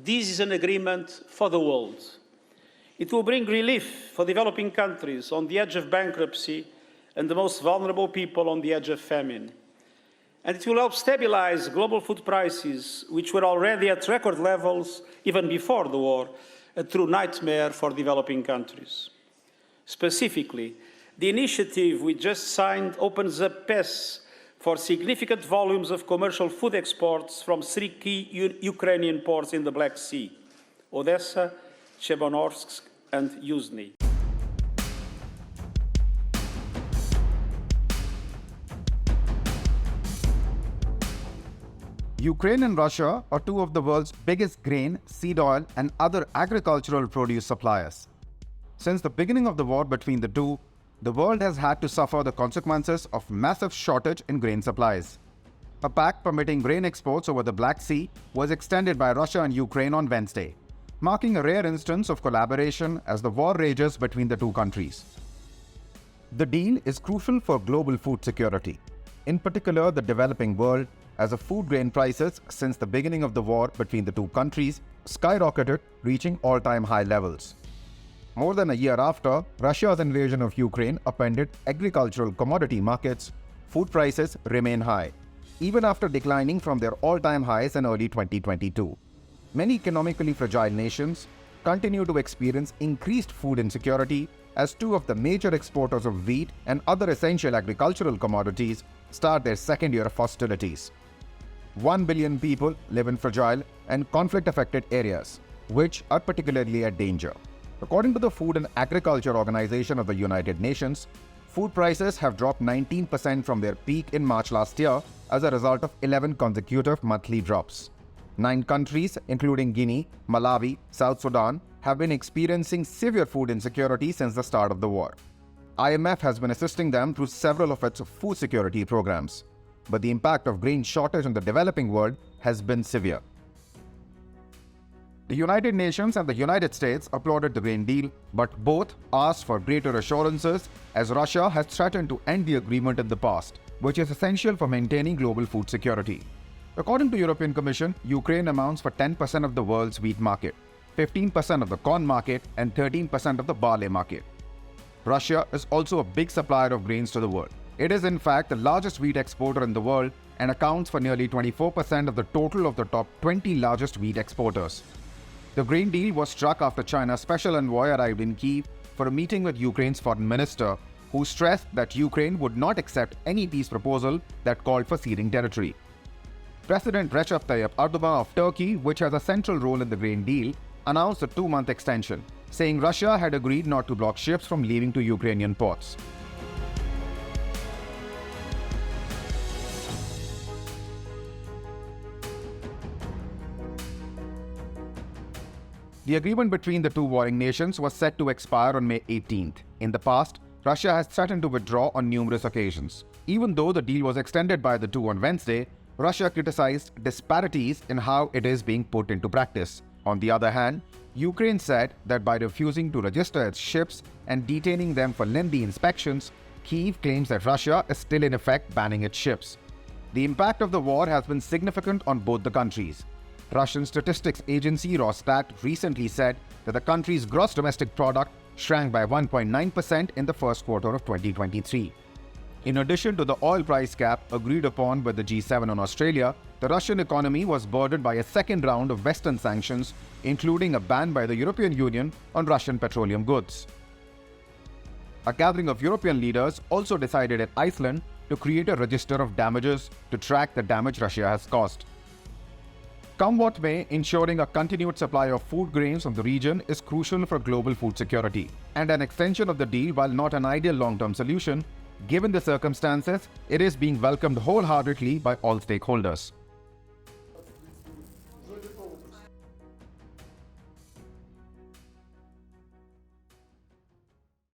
this is an agreement for the world. It will bring relief for developing countries on the edge of bankruptcy and the most vulnerable people on the edge of famine. And it will help stabilize global food prices, which were already at record levels even before the war, a true nightmare for developing countries. Specifically, the initiative we just signed opens up paths for significant volumes of commercial food exports from three key Ukrainian ports in the Black Sea: Odessa, Chebonorsk, and Yuzhny. Ukraine and Russia are two of the world's biggest grain, seed oil, and other agricultural produce suppliers. Since the beginning of the war between the two, the world has had to suffer the consequences of massive shortage in grain supplies. A pact permitting grain exports over the Black Sea was extended by Russia and Ukraine on Wednesday, marking a rare instance of collaboration as the war rages between the two countries. The deal is crucial for global food security, in particular the developing world, as the food grain prices since the beginning of the war between the two countries skyrocketed, reaching all-time high levels. More than a year after Russia's invasion of Ukraine upended agricultural commodity markets, food prices remain high, even after declining from their all-time highs in early 2022. Many economically fragile nations continue to experience increased food insecurity as two of the major exporters of wheat and other essential agricultural commodities start their second year of hostilities. 1 billion people live in fragile and conflict-affected areas, which are particularly at danger. According to the Food and Agriculture Organization of the United Nations, food prices have dropped 19% from their peak in March last year as a result of 11 consecutive monthly drops. 9 countries, including Guinea, Malawi, South Sudan, have been experiencing severe food insecurity since the start of the war. IMF has been assisting them through several of its food security programs, but the impact of grain shortage in the developing world has been severe. The United Nations and the United States applauded the grain deal, but both asked for greater assurances as Russia has threatened to end the agreement in the past, which is essential for maintaining global food security. According to the European Commission, Ukraine amounts for 10% of the world's wheat market, 15% of the corn market, and 13% of the barley market. Russia is also a big supplier of grains to the world. It is in fact the largest wheat exporter in the world and accounts for nearly 24% of the total of the top 20 largest wheat exporters. The grain deal was struck after China's special envoy arrived in Kyiv for a meeting with Ukraine's foreign minister, who stressed that Ukraine would not accept any peace proposal that called for ceding territory. President Recep Tayyip Erdogan of Turkey, which has a central role in the grain deal, announced a 2-month extension, saying Russia had agreed not to block ships from leaving to Ukrainian ports. The agreement between the two warring nations was set to expire on May 18th. In the past, Russia has threatened to withdraw on numerous occasions. Even though the deal was extended by the two on Wednesday, Russia criticized disparities in how it is being put into practice. On the other hand, Ukraine said that by refusing to register its ships and detaining them for lengthy inspections, Kyiv claims that Russia is still in effect banning its ships. The impact of the war has been significant on both the countries. Russian statistics agency Rosstat recently said that the country's gross domestic product shrank by 1.9% in the first quarter of 2023. In addition to the oil price cap agreed upon with the G7 on Australia, the Russian economy was burdened by a second round of Western sanctions, including a ban by the European Union on Russian petroleum goods. A gathering of European leaders also decided at Iceland to create a register of damages to track the damage Russia has caused. Come what may, ensuring a continued supply of food grains from the region is crucial for global food security, and an extension of the deal, while not an ideal long-term solution, given the circumstances, it is being welcomed wholeheartedly by all stakeholders.